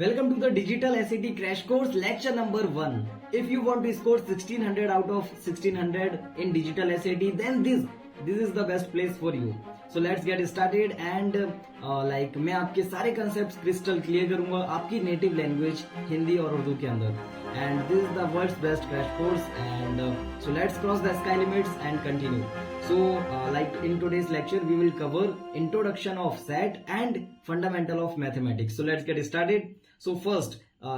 Welcome to the Digital SAT Crash Course lecture number 1. If you want to score 1600 out of 1600 in Digital SAT, then this is the best place for you. So let's get started and मैं आपके सारे concepts crystal clear करूंगा आपकी native language Hindi और उर्दू के अंदर. And this is the world's best crash course and so let's cross the sky limits and continue. So in today's lecture we will cover introduction of SAT and fundamental of mathematics. So let's get started. So first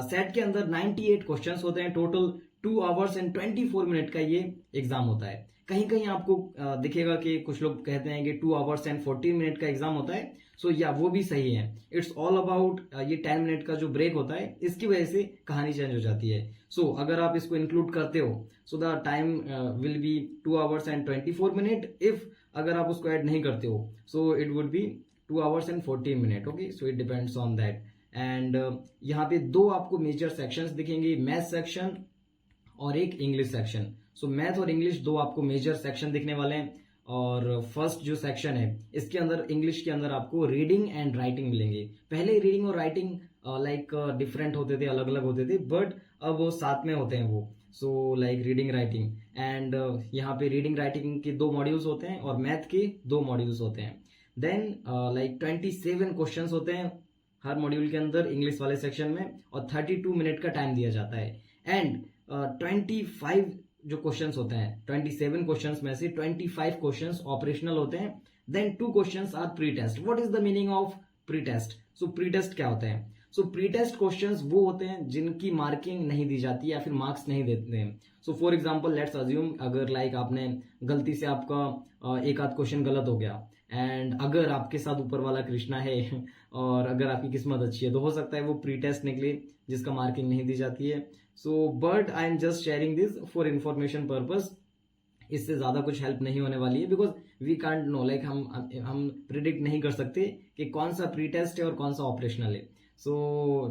SAT के अंदर 98 questions होते हैं total 2 hours and 24 minute का ये exam होता है. कहीं कहीं आपको दिखेगा कि कुछ लोग कहते हैं कि 2 hours and 14 मिनट का एग्जाम होता है. सो या वो भी सही है. इट्स ऑल अबाउट ये 10 मिनट का जो ब्रेक होता है इसकी वजह से कहानी चेंज हो जाती है. सो अगर आप इसको इंक्लूड करते हो so the time will be 2 hours and 24 minute. If अगर आप उसको ऐड नहीं करते हो so it would be 2 hours and 14 minute. Okay, so it depends on that. And यहाँ पे दो आपको मेजर सेक्शंस दिखेंगे, मैथ सेक्शन और एक इंग्लिश सेक्शन. सो मैथ और इंग्लिश दो आपको मेजर सेक्शन दिखने वाले हैं. और फर्स्ट जो सेक्शन है इसके अंदर इंग्लिश के अंदर आपको रीडिंग एंड राइटिंग मिलेंगे. पहले रीडिंग और राइटिंग डिफरेंट होते थे, अलग अलग होते थे, बट अब वो साथ में होते हैं वो. सो रीडिंग राइटिंग एंड यहाँ पे रीडिंग राइटिंग के 2 मॉड्यूल्स होते हैं और मैथ के 2 मॉड्यूल्स होते हैं. देन 27 क्वेश्चंस होते हैं हर मॉड्यूल के अंदर इंग्लिश वाले सेक्शन में और 32 मिनट का टाइम दिया जाता है. एंड 25 जो क्वेश्चंस होते हैं 27 क्वेश्चंस में से 25 क्वेश्चंस ऑपरेशनल होते हैं. Then 2 questions are pre test. What is the meaning of pre test? So pre test क्या होता है? सो प्री टेस्ट क्वेश्चंस वो होते हैं जिनकी मार्किंग नहीं दी जाती या फिर मार्क्स नहीं देते हैं. So for example let's assume अगर आपने गलती से आपका एक आध क्वेश्चन गलत हो गया एंड अगर आपके साथ ऊपर वाला कृष्णा है और अगर आपकी किस्मत अच्छी है तो हो सकता है वो प्री टेस्ट निकले जिसका मार्किंग नहीं दी जाती है. So but I am just sharing this for information purpose. इससे ज्यादा कुछ हेल्प नहीं होने वाली है बिकॉज वी कांट नो हम प्रिडिक्ट नहीं कर सकते कि कौन सा प्री टेस्ट है और कौन सा ऑपरेशनल है. So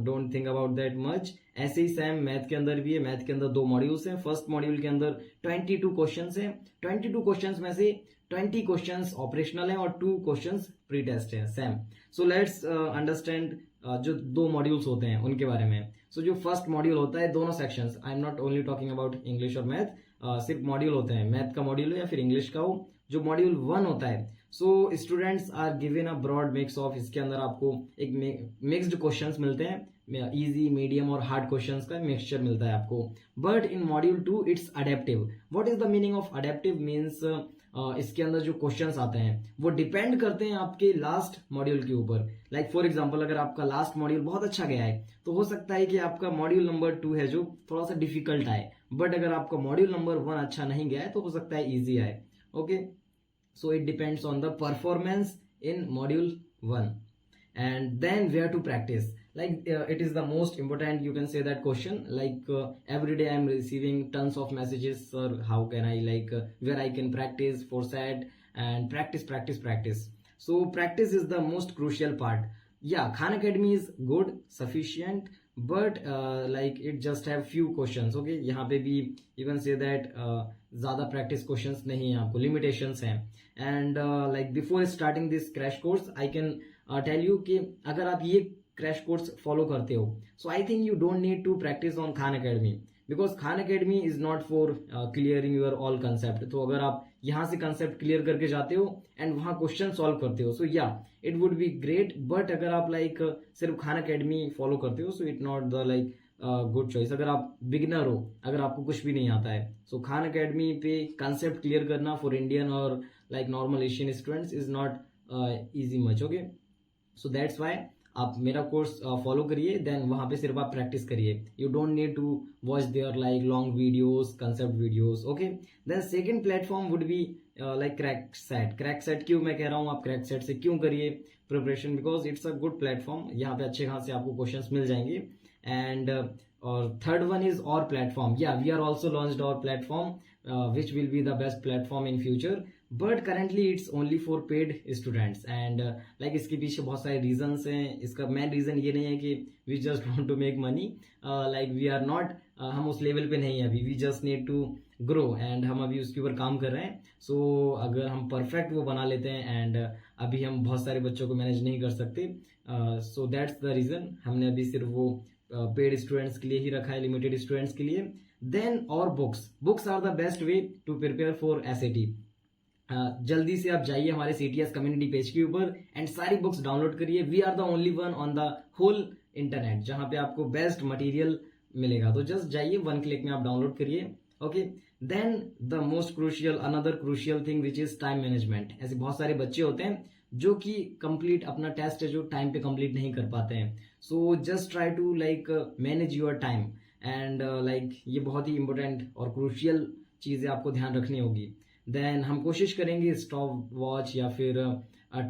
don't think about that much. ऐसे ही सेम मैथ के अंदर भी है. मैथ के अंदर 2 मॉड्यूल्स हैं. फर्स्ट मॉड्यूल के अंदर 22 क्वेश्चंस हैं. 22 क्वेश्चंस में से 20 क्वेश्चंस ऑपरेशनल हैं और 2 क्वेश्चंस प्री टेस्ट है सेम. सो लेट्स अंडरस्टैंड जो 2 मॉड्यूल्स होते हैं उनके बारे में. सो जो फर्स्ट मॉड्यूल होता है दोनों sections, I am not only talking about English और मैथ, सिर्फ मॉड्यूल होते हैं, मैथ का मॉड्यूल हो या फिर इंग्लिश का हो. जो मॉड्यूल 1 होता है so students are given a broad mix of. इसके अंदर आपको एक मिक्स्ड क्वेश्चंस मिलते हैं, इजी मीडियम और हार्ड क्वेश्चंस का मिक्सचर मिलता है आपको. But in module 2 it's adaptive. What is the meaning of adaptive? Means इसके अंदर जो क्वेश्चंस आते हैं वो डिपेंड करते हैं आपके लास्ट मॉड्यूल के ऊपर. फॉर एग्जांपल अगर आपका लास्ट मॉड्यूल बहुत अच्छा गया है तो हो सकता है कि आपका मॉड्यूल नंबर 2 है जो थोड़ा सा डिफिकल्ट आए. बट अगर आपका मॉड्यूल नंबर 1 अच्छा नहीं गया है तो हो सकता है इजी आए. Okay, so it depends on the performance in module 1. And then where to practice, it is the most important, you can say, that question. Every day I am receiving tons of messages, sir, how can I where I can practice for SAT, and practice. So practice is the most crucial part. Yeah, Khan Academy is good, sufficient, but it just have few questions. Okay, यहाँ पे भी you can say that ज़्यादा practice questions नहीं है, आपको limitations हैं. And before starting this crash course I can tell you कि अगर आप ये crash course follow करते हो so I think you don't need to practice on Khan Academy because Khan Academy is not for clearing your all concept. तो अगर आप यहाँ से concept clear करके जाते हो and वहाँ question solve करते हो so yeah it would be great. but अगर आप सिर्फ Khan Academy follow करते हो so it not the good choice. अगर आप बिगिनर हो, अगर आपको कुछ भी नहीं आता है सो खान अकेडमी पे कंसेप्ट क्लियर करना फॉर इंडियन और normal Asian students is not easy much. Okay, so that's why आप मेरा कोर्स फॉलो करिए. देन वहां पे सिर्फ आप प्रैक्टिस करिए. You don't need to watch their long videos, concept videos. Okay, then second platform would be crack set. क्यों मैं कह रहा हूँ आप क्रैक सेट से क्यों करिए preparation? Because it's a good platform. यहाँ पे अच्छे खासे आपको क्वेश्चंस मिल जाएंगे. And or third one is our platform. Yeah, we are also launched our platform which will be the best platform in future, but currently it's only for paid students. And इसके पीछे बहुत सारे reasons हैं. इसका main reason ये नहीं है कि we just want to make money. We are not हम उस लेवल पे नहीं है अभी, we just need to grow and हम अभी उसके ऊपर काम कर रहे हैं. सो अगर हम परफेक्ट वो बना लेते हैं एंड अभी हम बहुत सारे बच्चों को मैनेज नहीं कर सकते. सो दैट्स द रीजन हमने अभी सिर्फ वो पेड स्टूडेंट्स के लिए ही रखा है, लिमिटेड स्टूडेंट्स के लिए. देन और books are the best way to prepare for SAT. जल्दी से आप जाइए हमारे सीटीएस कम्युनिटी पेज के ऊपर एंड सारी बुक्स डाउनलोड करिए. We are the only one on the whole internet जहां पे आपको बेस्ट मटेरियल मिलेगा. तो जस्ट जाइए, 1 क्लिक में आप डाउनलोड करिए. Okay, then the most crucial, another crucial thing which is time management. ऐसे बहुत सारे बच्चे होते हैं जो कि कंप्लीट अपना टेस्ट है जो टाइम पे कंप्लीट नहीं कर पाते हैं. So just try to like manage your time and like ये बहुत ही इंपॉर्टेंट और क्रूशियल चीजें आपको ध्यान रखनी होगी. देन हम कोशिश करेंगे स्टॉप वॉच या फिर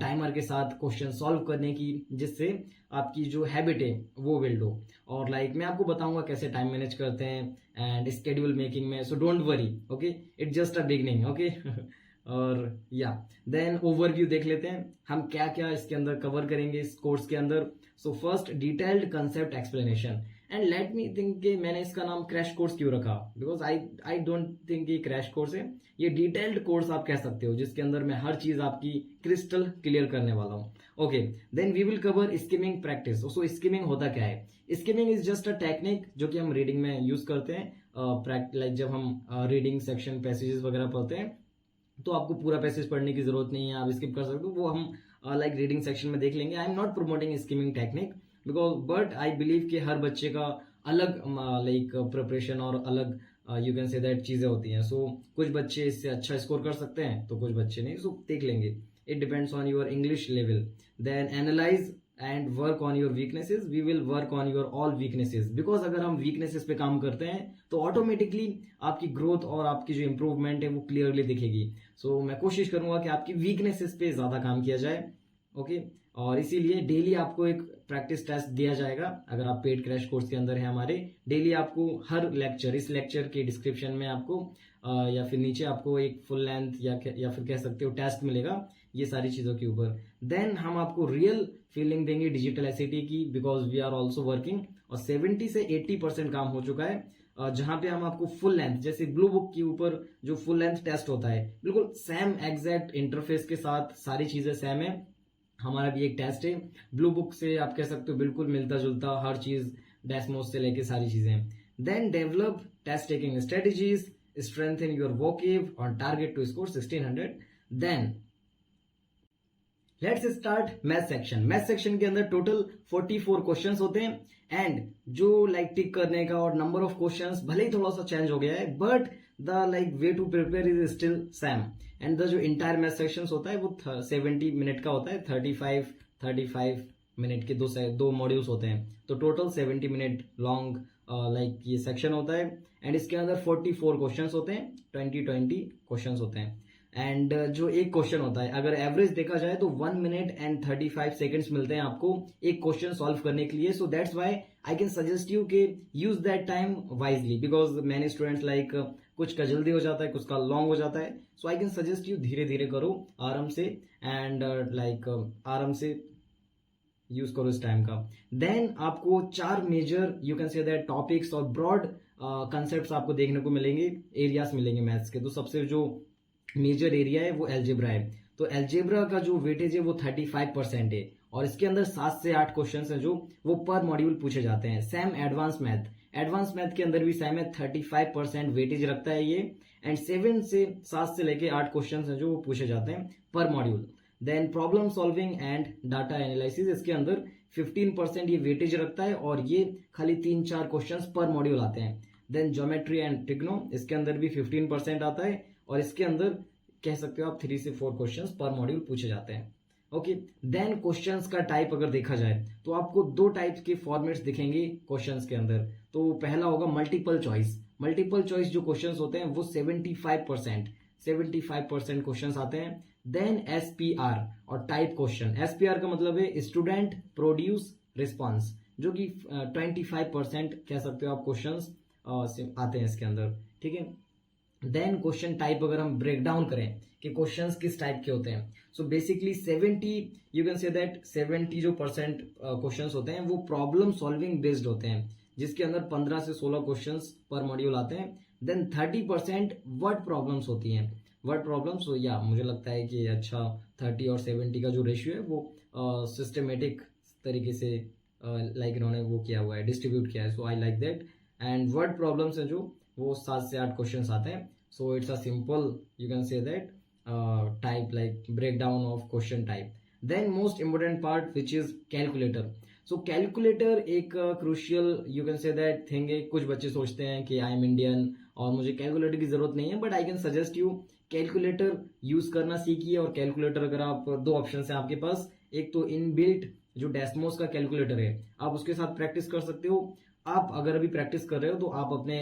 टाइमर के साथ क्वेश्चन सॉल्व करने की, जिससे आपकी जो हैबिट है वो बिल्ड हो. और लाइक मैं आपको बताऊंगा कैसे टाइम मैनेज करते हैं एंड स्केड्यूल मेकिंग में. So don't worry, okay, it's just a beginning. Okay और या देन ओवरव्यू देख लेते हैं हम क्या क्या इसके अंदर कवर करेंगे इस कोर्स के अंदर. So first, detailed concept explanation. And let me think कि मैंने इसका नाम क्रैश कोर्स क्यों रखा, बिकॉज आई डोंट थिंक ये क्रैश कोर्स है, ये डिटेल्ड कोर्स आप कह सकते हो, जिसके अंदर मैं हर चीज आपकी क्रिस्टल क्लियर करने वाला हूँ. Okay, then we will cover skimming practice. So skimming होता क्या है? Skimming is just a technique जो कि हम रीडिंग में यूज करते हैं. लाइक जब हम रीडिंग सेक्शन पैसेजेस वगैरह पढ़ते हैं तो आपको पूरा पैसेज पढ़ने की जरूरत नहीं है, आप स्किप कर सकते हो, वो हम लाइक रीडिंग सेक्शन में देख लेंगे. I am not promoting skimming technique because but I believe कि हर बच्चे का अलग लाइक प्रिपरेशन और अलग यू कैन से दैट चीजें होती हैं. सो कुछ बच्चे इससे अच्छा स्कोर कर सकते हैं तो कुछ बच्चे नहीं. सो देख लेंगे, it depends on your English level. Then analyze and work on your weaknesses. We will work on your all weaknesses, because अगर हम वीकनेसेस पे काम करते हैं तो ऑटोमेटिकली आपकी ग्रोथ और आपकी जो इंप्रूवमेंट है वो क्लियरली दिखेगी. सो मैं कोशिश करूंगा कि आपकी वीकनेसेस पे ज्यादा काम किया जाए. ओके, और इसीलिए डेली आपको एक प्रैक्टिस टेस्ट दिया जाएगा. अगर आप पेड क्रैश कोर्स के अंदर है हमारे, डेली आपको हर लेक्चर, इस लेक्चर के डिस्क्रिप्शन में आपको या फिर नीचे आपको एक फुल लेंथ या फिर कह सकते हो टेस्ट मिलेगा ये सारी चीजों के ऊपर. देन हम आपको रियल फीलिंग देंगे डिजिटल एसएटी की, because we are also working. और 70 से 80% काम हो चुका है, जहां पे हम आपको फुल लेंथ, जैसे ब्लू बुक के ऊपर जो फुल लेंथ टेस्ट होता है, बिल्कुल सेम एग्जैक्ट इंटरफेस के साथ सारी चीजें सेम है. हमारा भी एक टेस्ट है ब्लू बुक से, आप कह सकते हो बिल्कुल मिलता जुलता, हर चीज डेस्मोस से लेके सारी चीजें. Then develop test taking strategies, strengthen your vocab on target to score 1600. Then let's start math section. Math section के अंदर टोटल 44 क्वेश्चंस होते हैं एंड जो लाइक टिक करने का और नंबर ऑफ क्वेश्चंस भले ही थोड़ा सा चेंज हो गया है, but the like way to prepare is still same. And the जो इंटायर मैथ सेक्शन होता है वो 70 मिनट का होता है. 35 मिनट के दो मॉड्यूल्स होते हैं, तो टोटल 70 मिनट लॉन्ग लाइक ये सेक्शन होता है. एंड इसके अंदर 44 क्वेश्चंस होते हैं, 20 क्वेश्चंस होते हैं. एंड जो एक क्वेश्चन होता है, अगर एवरेज देखा जाए तो 1 मिनट एंड 35 सेकेंड्स मिलते हैं आपको एक क्वेश्चन सॉल्व करने के लिए. So that's why I can suggest you के use that time wisely, because many students like कुछ का जल्दी हो जाता है, कुछ का लॉन्ग हो जाता है. So I can suggest you धीरे धीरे करो, आराम से, एंड लाइक आराम से यूज करो इस टाइम का. देन आपको 4 major you can say that topics और ब्रॉड कंसेप्ट आपको देखने को मिलेंगे, एरियाज मिलेंगे मैथ्स के. तो सबसे जो मेजर एरिया है वो एल्जेब्रा है. तो एल्जेब्रा का जो वेटेज है वो 35% है, और इसके अंदर 7 से 8 क्वेश्चंस हैं जो वो पर मॉड्यूल पूछे जाते हैं. सेम एडवांस मैथ के अंदर भी सेम है, 35% वेटेज रखता है ये. एंड 7 से लेके 8 क्वेश्चंस हैं जो वो पूछे जाते हैं पर module. Then problem solving and data analysis, इसके अंदर 15% ये वेटेज रखता है, और ये खाली 3-4 क्वेश्चंस पर मॉड्यूल आते हैं. देन ज्योमेट्री एंड ट्रिग्नो, इसके अंदर भी 15% आता है, और इसके अंदर कह सकते हो आप 3 से 4 क्वेश्चंस पर मॉड्यूल पूछे जाते हैं. ओके, देन क्वेश्चंस का टाइप अगर देखा जाए तो आपको 2 टाइप्स के फॉर्मेट्स दिखेंगे क्वेश्चंस के अंदर. तो पहला होगा मल्टीपल चॉइस जो क्वेश्चंस होते हैं वो 75% क्वेश्चंस आते हैं. देन एसपीआर और टाइप क्वेश्चन. एसपीआर का मतलब है स्टूडेंट प्रोड्यूस रिस्पॉन्स, जो कि 25% कह सकते हो आप क्वेश्चंस आते हैं इसके अंदर. ठीक है, देन क्वेश्चन टाइप अगर हम ब्रेक डाउन करें कि क्वेश्चंस किस टाइप के होते हैं, so basically 70 you can say that 70 जो % क्वेश्चंस होते हैं वो प्रॉब्लम सॉल्विंग बेस्ड होते हैं. जिसके अंदर 15 से 16 क्वेश्चंस पर मॉड्यूल आते हैं। देन 30% वर्ड प्रॉब्लम्स होती हैं। वर्ड प्रॉब्लम्स, तो या मुझे लगता है कि अच्छा 30 और 70 का जो रेशियो है वो सिस्टमेटिक तरीके से लाइक इन्होंने वो किया हुआ है, डिस्ट्रीब्यूट किया है। So I like that. And word problems है जो वो 7 से 8 क्वेश्चंस आते हैं। So it's a simple, you can say that type like break down of question type. Then most important part which is calculator. So calculator एक crucial, you can say that thing है। कुछ बच्चे सोचते हैं कि I am Indian और मुझे calculator की जरूरत नहीं है, but I can suggest you calculator use करना सीखिए। और कैलकुलेटर अगर आप, दो ऑप्शन है आपके पास, एक तो इनबिल्ट जो डेस्मोस का कैलकुलेटर है, आप उसके साथ प्रैक्टिस कर सकते हो। आप अगर अभी प्रैक्टिस कर रहे हो तो आप अपने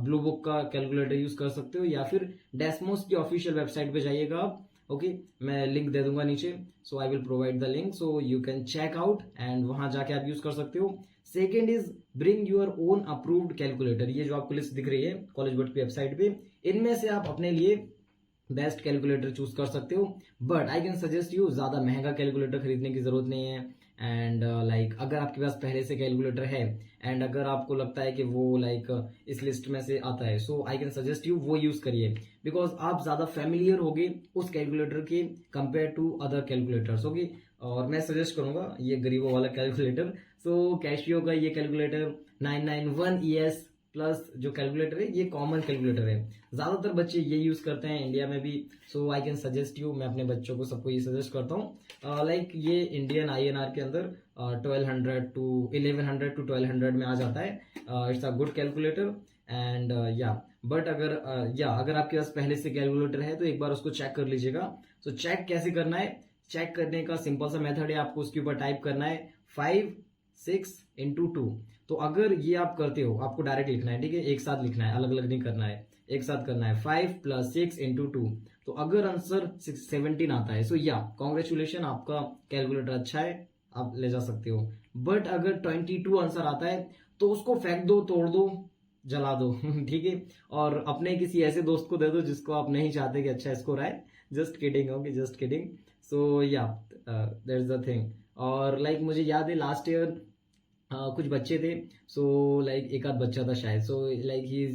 ब्लू बुक का कैलकुलेटर यूज कर सकते हो, या फिर डेस्मोस की ऑफिशियल वेबसाइट पे जाइएगा आप। ओके, मैं लिंक दे दूंगा नीचे। So I will provide the link, so you can check out and वहां जाके आप यूज कर सकते हो। Second is bring your own approved calculator. ये जो आपको लिस्ट दिख रही है कॉलेज बोर्ड की वेबसाइट पे, इनमें से आप अपने लिए बेस्ट कैलकुलेटर चूज कर सकते हो। But I can suggest you ज्यादा महंगा कैलकुलेटर खरीदने की जरूरत नहीं है। एंड लाइक अगर आपके पास पहले से कैलकुलेटर है एंड अगर आपको लगता है कि वो लाइक इस लिस्ट में से आता है, so I can suggest you वो यूज करिए, बिकॉज आप ज्यादा फेमिलियर होगे उस कैलकुलेटर के compare to other calculators. Okay, और मैं सजेस्ट करूंगा ये गरीबों वाला कैलकुलेटर। सो कैशियो का ये कैलकुलेटर 991 ES प्लस जो कैलकुलेटर है, ये कॉमन कैलकुलेटर है, ज्यादातर बच्चे ये यूज करते हैं इंडिया में भी। सो आई कैन सजेस्ट यू, मैं अपने बच्चों को सबको ये सजेस्ट करता हूँ। लाइक ये इंडियन INR के अंदर 1100 to 1200 में आ जाता है। It's a good calculator. And या बट अगर अगर आपके पास पहले से कैलकुलेटर है तो एक बार उसको चेक कर लीजिएगा। सो चेक कैसे करना है, चेक करने का सिंपल सा मेथड है, आपको उसके ऊपर टाइप करना है 5 6 into 2। तो अगर ये आप करते हो, आपको डायरेक्ट लिखना है, ठीक है, एक साथ लिखना है, अलग अलग नहीं करना है, एक साथ करना है। 5 + 6 into 2, तो अगर आंसर 17 आता है, सो या कॉन्ग्रेचुलेशन, आपका कैलकुलेटर अच्छा है, आप ले जा सकते हो। बट अगर 22 आंसर आता है तो उसको फेंक दो, तोड़ दो, जला दो ठीक है, और अपने किसी ऐसे दोस्त को दे दो जिसको आप नहीं चाहते कि अच्छा स्कोर आए। Just kidding, okay, just kidding. So yeah that's the thing. और लाइक मुझे याद है लास्ट ईयर कुछ बच्चे थे, सो लाइक एक आध बच्चा था शायद, सो लाइक ही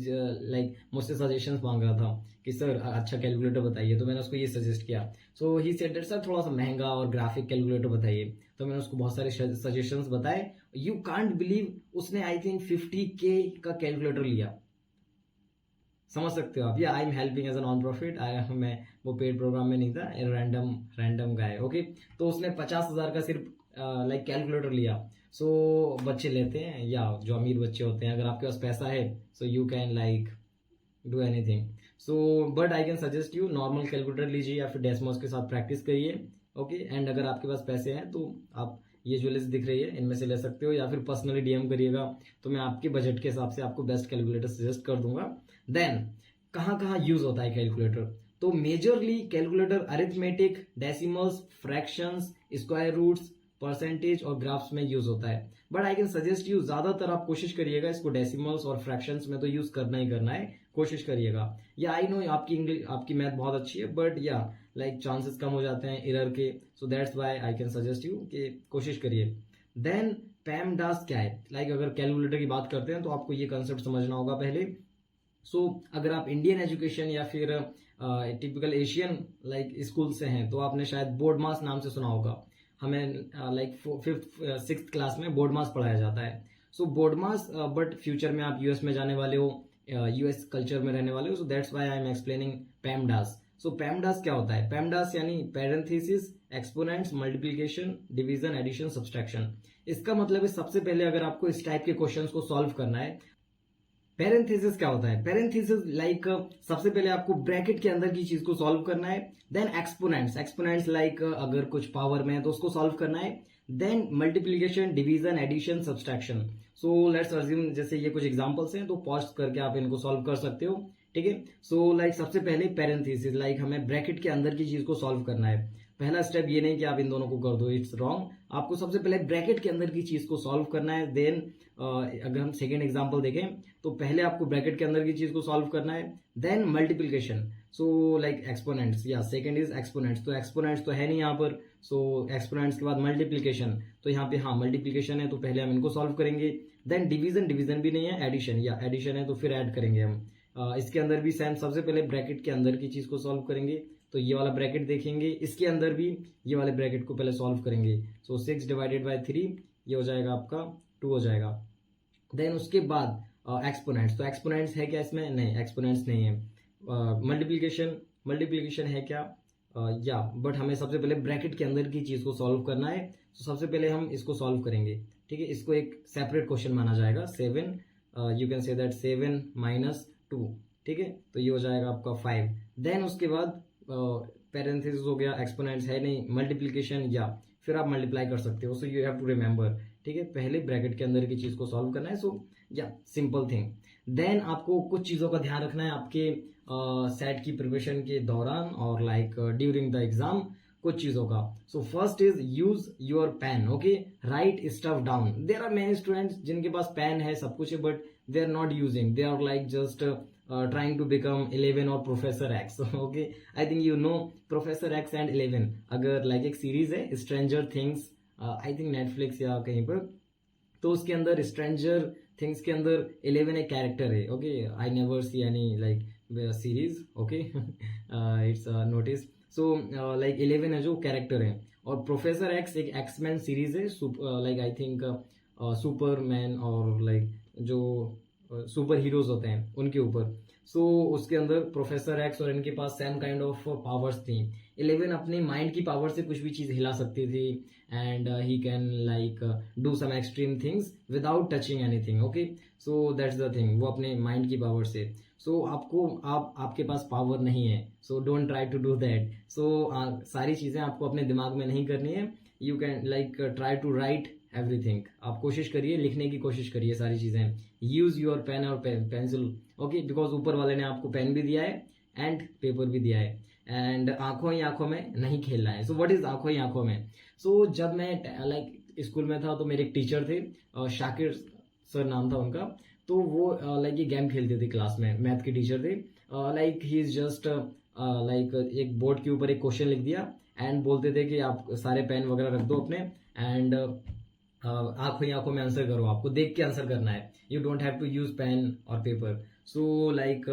लाइक मुझसे सजेशंस मांग रहा था कि सर अच्छा कैलकुलेटर बताइए। तो मैंने उसको ये सजेस्ट किया। सो ही सेड सर थोड़ा सा महंगा और ग्राफिक कैलकुलेटर बताइए। तो मैंने उसको बहुत सारे सजेशंस बताए। यू कांट बिलीव, उसने आई थिंक 50K का कैलकुलेटर लिया। समझ सकते हो आप। या I am helping as a non profit, मैं वो पेड प्रोग्राम में नहीं था, रैंडम गाय। ओके, तो उसने 50,000 का सिर्फ लाइक कैलकुलेटर लिया। सो बच्चे लेते हैं, या जो अमीर बच्चे होते हैं, अगर आपके पास पैसा है so you can like do anything. So but I can suggest you normal calculator लीजिए या फिर डेस्मोस के साथ प्रैक्टिस करिए। ओके, एंड अगर आपके पास पैसे हैं तो आप ये जो लिस्ट दिख रही है इनमें से ले सकते हो, या फिर पर्सनली DM करिएगा, तो मैं आपके बजट के हिसाब से आपको बेस्ट कैलकुलेटर सजेस्ट कर दूंगा। देन कहाँ कहाँ यूज होता है कैलकुलेटर, तो majorly calculator arithmetic, decimals, fractions, square roots, percentage और ग्राफ्स में यूज होता है। But I can suggest you ज्यादातर आप कोशिश करिएगा इसको डेसिमल्स और फ्रैक्शंस में तो यूज करना ही करना है, कोशिश करिएगा। या आई नो आपकी इंग्लिश, आपकी मैथ बहुत अच्छी है, बट या लाइक चांसेस कम हो जाते हैं एरर के, सो that's why I can suggest you कि कोशिश करिए। देन पैमडास क्या है, लाइक अगर कैलकुलेटर की बात करते हैं तो आपको ये कंसेप्ट समझना होगा पहले। सो अगर आप इंडियन एजुकेशन या फिर टिपिकल एशियन लाइक स्कूल से हैं तो आपने शायद बोर्ड मास नाम से सुना होगा। हमें लाइक 5th 6th क्लास में बोर्ड मास पढ़ाया जाता है। सो बोर्ड मास, बट फ्यूचर में आप US में जाने वाले हो, US कल्चर में रहने वाले हो, so that's why I am explaining PEMDAS. So PEMDAS क्या होता है, पैमडास यानी parenthesis, exponents, multiplication, division, addition, subtraction. इसका मतलब है सबसे पहले अगर आपको इस टाइप के क्वेश्चंस को सॉल्व करना है, पैरेंथेसिस क्या होता है, पैरेंथेसिस लाइक सबसे पहले आपको ब्रैकेट के अंदर की चीज को सॉल्व करना है। देन एक्सपोनेंट्स, एक्सपोनेंट्स लाइक अगर कुछ पावर में है तो उसको सॉल्व करना है। Then multiplication, division, addition, subtraction. So let's assume जैसे ये कुछ एग्जांपल्स हैं, तो पॉज करके आप इनको सॉल्व कर सकते हो, ठीक है। सो लाइक सबसे पहले पैरेंथेसिस, लाइक हमें ब्रैकेट के अंदर की चीज को सॉल्व करना है। पहला स्टेप ये नहीं कि आप इन दोनों को कर दो, इट्स रॉन्ग। आपको सबसे पहले ब्रैकेट के अंदर की चीज को सॉल्व करना है। देन अगर हम सेकेंड एग्जांपल देखें तो पहले आपको ब्रैकेट के अंदर की चीज को सॉल्व करना है। Then multiplication, so like exponents, या सेकंड इज एक्सपोनेंट्स, तो एक्सपोनेंट्स तो है नहीं यहाँ पर, सो एक्सपोनेंट्स के बाद मल्टीप्लीकेशन, तो यहाँ पे हाँ मल्टीप्लीकेशन है तो पहले हम इनको सॉल्व करेंगे। देन डिवीजन, डिवीजन भी नहीं है, एडिशन, या एडिशन है तो फिर ऐड करेंगे हम। इसके अंदर भी सेम, सबसे पहले ब्रैकेट के अंदर की चीज को सॉल्व करेंगे, तो ये वाला ब्रैकेट देखेंगे, इसके अंदर भी ये वाले ब्रैकेट को पहले सॉल्व करेंगे। सो 6 डिवाइडेड बाय 3 ये हो जाएगा आपका 2 हो जाएगा। देन उसके बाद एक्सपोनेंट्स, तो एक्सपोनेंट्स है क्या इसमें? नहीं, एक्सपोनेंट्स नहीं है। मल्टीप्लीकेशन, मल्टीप्लीकेशन है क्या? या बट हमें सबसे पहले ब्रैकेट के अंदर की चीज को सॉल्व करना है, तो सबसे पहले हम इसको सॉल्व करेंगे, ठीक है। इसको एक सेपरेट क्वेश्चन माना जाएगा। 7 you can say that 7 minus 2, ठीक है, तो ये हो जाएगा आपका 5। देन उसके बाद पैरेंथेसिस हो गया, एक्सपोनेंट्स है नहीं, मल्टीप्लीकेशन, या फिर आप मल्टीप्लाई कर सकते हो। So you have to remember, ठीक है, पहले ब्रैकेट के अंदर की चीज को सॉल्व करना है। सो या सिंपल थिंग। देन आपको कुछ चीजों का ध्यान रखना है आपके सेट की प्रिपरेशन के दौरान और लाइक ड्यूरिंग द एग्जाम, कुछ चीजों का। So first is use your pen, okay, write stuff down. There are many students जिनके पास पेन है, सब कुछ है, but they are not using, they are like just trying to become 11 और professor X, okay. I think you know professor X and 11, अगर like एक series है stranger things, I think Netflix या कहीं पर, तो उसके अंदर स्ट्रेंजर थिंग्स के अंदर 11 एक कैरेक्टर है, okay. I never see any like series, okay, it's notice. So like 11 है जो कैरेक्टर है, और प्रोफेसर एक्स एक एक्समैन सीरीज है, लाइक आई थिंक सुपरमैन और लाइक जो सुपर हीरोज होते हैं उनके ऊपर। सो उसके अंदर प्रोफेसर एक्स और इनके पास सेम काइंड ऑफ पावर्स थी। 11 अपनी माइंड की पावर से कुछ भी चीज हिला सकती थी, and he can like do some extreme things without touching anything, okay. So that's the thing, वो अपने माइंड की पावर से। सो आपको आपके पास पावर नहीं है, so don't try to do that. So सारी चीजें आपको अपने दिमाग में नहीं करनी है। You can like try to write everything, आप कोशिश करिए, लिखने की कोशिश करिए सारी चीजें। यूज योर पेन और पेंसिल, ओके, बिकॉज ऊपर वाले ने आपको पेन भी दिया है एंड पेपर भी दिया है, एंड आंखों ही आंखों में नहीं खेलना है। सो व्हाट इज आंखों ही आंखों में? सो जब मैं लाइक स्कूल में था तो मेरे एक टीचर थे, शाकिर सर नाम था उनका, तो वो लाइक ये गेम खेलते थे क्लास में, मैथ के टीचर थे। Like he is just like एक बोर्ड के ऊपर एक क्वेश्चन लिख दिया एंड बोलते थे कि आप सारे पेन वगैरह रख दो अपने, एंड आंखों ही आंखों में आंसर करो, आपको देख के आंसर करना है, you don't have to use pen और पेपर। सो लाइक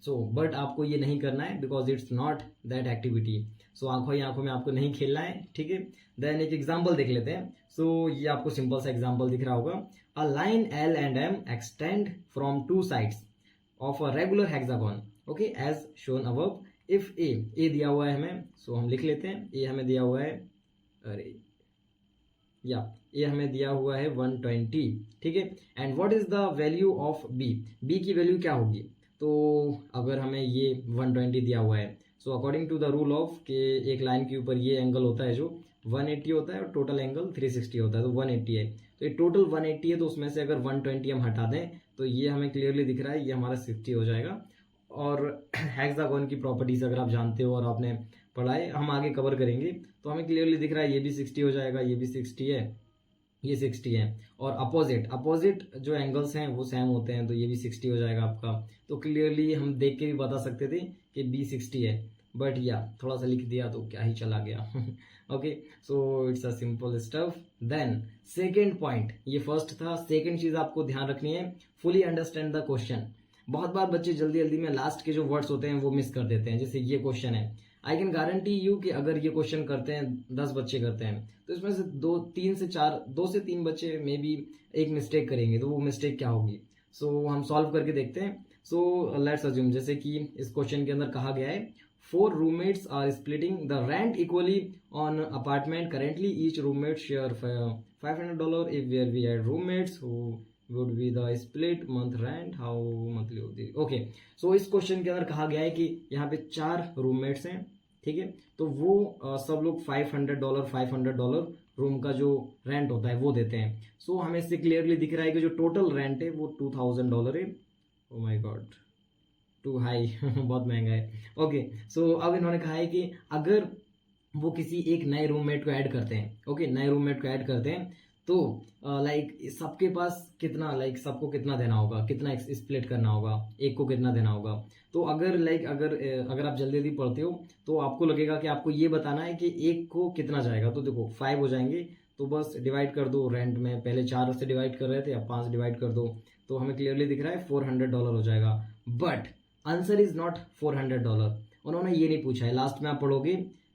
बट आपको ये नहीं करना है because it's not that activity. So आंखों ही आंखों में आपको नहीं खेलना है, ठीक है। देन एक एग्जाम्पल देख लेते हैं। सो ये आपको सिंपल सा एग्जाम्पल दिख रहा होगा। A line L and M extend from two sides of a regular hexagon, okay, as shown above. If A दिया हुआ है हमें, सो हम लिख लेते हैं, ए हमें दिया हुआ है, अरे या ये हमें दिया हुआ है 120, ठीक है। And what is the value of B? B की वैल्यू क्या होगी? तो अगर हमें ये 120 दिया हुआ है, so according to the rule of के एक लाइन के ऊपर ये एंगल होता है जो 180 होता है और टोटल एंगल 360 होता है, तो 180 है। तो ये टोटल 180 है, तो उसमें से अगर 120 हम हटा दें तो ये हमें क्लियरली दिख रहा है, ये हमारा 60 हो जाएगा। और हेक्सागोन की प्रॉपर्टीज अगर आप जानते हो और आपने पढ़ा है, हम आगे कवर करेंगे, तो हमें क्लियरली दिख रहा है ये भी 60 हो जाएगा, ये भी 60 है, ये 60 है। और अपोजिट जो एंगल्स हैं वो सेम होते हैं, तो ये भी 60 हो जाएगा आपका। तो क्लियरली हम देख के भी बता सकते थे कि बी 60 है, बट या थोड़ा सा लिख दिया तो क्या ही चला गया। Okay, so it's a simple stuff. Then second point, ये फर्स्ट था, सेकेंड चीज आपको ध्यान रखनी है, फुली अंडरस्टैंड द क्वेश्चन। बहुत बार बच्चे जल्दी जल्दी में लास्ट के जो वर्ड्स होते हैं वो मिस कर देते हैं। जैसे ये क्वेश्चन है, आई कैन गारंटी यू कि अगर ये क्वेश्चन करते हैं 10 बच्चे करते हैं, तो इसमें से 2 से 3 बच्चे मे बी एक मिस्टेक करेंगे, तो वो मिस्टेक क्या होगी? सो हम सॉल्व करके देखते हैं। सो लेट्स अज्यूम, जैसे कि इस क्वेश्चन के अंदर कहा गया है 4 roommates are splitting the rent equally on apartment. Currently each roommate share $500. If where we had roommates, who would be the split month rent, how monthly होती है? ओके, सो इस क्वेश्चन के अंदर कहा गया है कि यहाँ पे 4 रूममेट्स हैं, ठीक है, तो वो सब लोग $500 रूम का जो रेंट होता है वो देते हैं। सो हमें इससे क्लियरली दिख रहा है कि जो टोटल रेंट है वो $2000 है। Oh my god, too high, बहुत महंगा है। ओके, सो अब इन्होंने कहा है कि अगर वो किसी एक नए रूममेट को ऐड करते हैं, ओके, नए रूममेट को ऐड करते हैं, तो लाइक सबके पास कितना, लाइक सबको कितना देना होगा, कितना स्प्लिट करना होगा, एक को कितना देना होगा। तो अगर लाइक अगर आप जल्दी जल्दी पढ़ते हो तो आपको लगेगा कि आपको ये बताना है कि एक को कितना जाएगा। तो देखो 5 हो जाएंगे, तो बस डिवाइड कर दो रेंट में, पहले 4 से डिवाइड कर रहे थे, अब 5 डिवाइड कर दो, तो हमें क्लियरली दिख रहा है $400 हो जाएगा। But answer is not $400। उन्होंने ये नहीं पूछा है। लास्ट में आप पढ़ोगे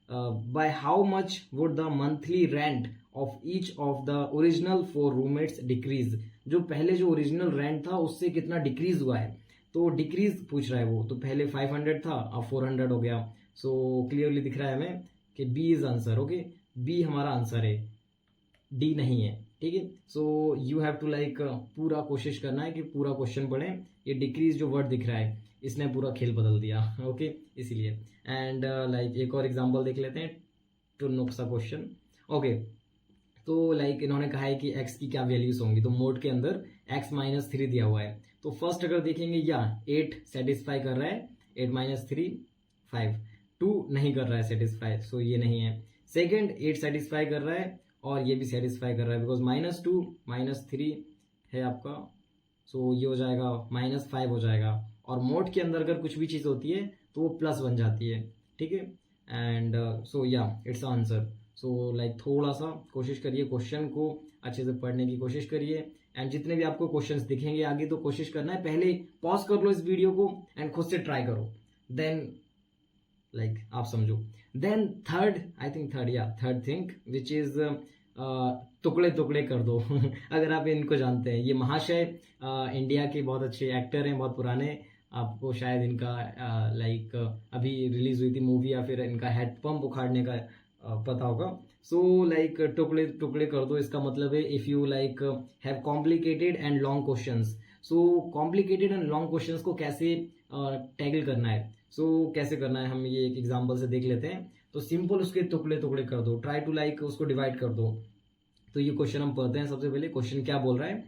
by how much would the monthly rent of each of the original 4 roommates decrease. जो पहले जो ओरिजिनल रेंट था उससे कितना डिक्रीज हुआ है, तो डिक्रीज पूछ रहा है वो। तो पहले 500 था, अब 400 हो गया। सो क्लियरली दिख रहा है हमें कि B is answer. Okay, B हमारा आंसर है, डी नहीं है। ठीक है, so you have to like पूरा कोशिश करना है कि पूरा क्वेश्चन पढ़ें। ये डिक्रीज जो वर्ड दिख रहा है इसने पूरा खेल बदल दिया। ओके, इसीलिए। एंड लाइक एक और एग्जांपल देख लेते हैं टू नुक्सा क्वेश्चन। ओके, तो लाइक इन्होंने कहा है कि x की क्या वैल्यूज होंगी। तो मोड के अंदर x-3 दिया हुआ है। तो फर्स्ट अगर देखेंगे, या 8 सेटिस्फाई कर रहा है, 8-3 5, 2 नहीं कर रहा है सेटिस्फाई, सो ये नहीं है। सेकेंड 8 सेटिस्फाई कर रहा है और ये भी सेटिस्फाई कर रहा है, बिकॉज -2 -3 है आपका, सो ये हो जाएगा -5 हो जाएगा। और मोड के अंदर अगर कुछ भी चीज़ होती है तो वो प्लस बन जाती है। ठीक है, एंड सो या इट्स आंसर। सो लाइक थोड़ा सा कोशिश करिए, क्वेश्चन को अच्छे से पढ़ने की कोशिश करिए। एंड जितने भी आपको क्वेश्चंस दिखेंगे आगे, तो कोशिश करना है पहले पॉज कर लो इस वीडियो को एंड खुद से ट्राई करो, देन लाइक आप समझो। Then third thing which is टुकड़े टुकड़े कर दो। अगर आप इनको जानते हैं, ये महाशय इंडिया के बहुत अच्छे एक्टर हैं, बहुत पुराने। आपको शायद इनका लाइक अभी रिलीज हुई थी मूवी, या फिर इनका हेड पंप उखाड़ने का पता होगा। सो लाइक टुकड़े टुकड़े कर दो, इसका मतलब है if you like have complicated and long questions. So complicated and long questions को कैसे टैकल करना है, सो कैसे करना है, हम ये एक एग्जांपल से देख लेते हैं। तो सिंपल उसके टुकड़े टुकड़े कर दो, ट्राई टू लाइक उसको डिवाइड कर दो। तो ये क्वेश्चन हम पढ़ते हैं। सबसे पहले क्वेश्चन क्या बोल रहा है,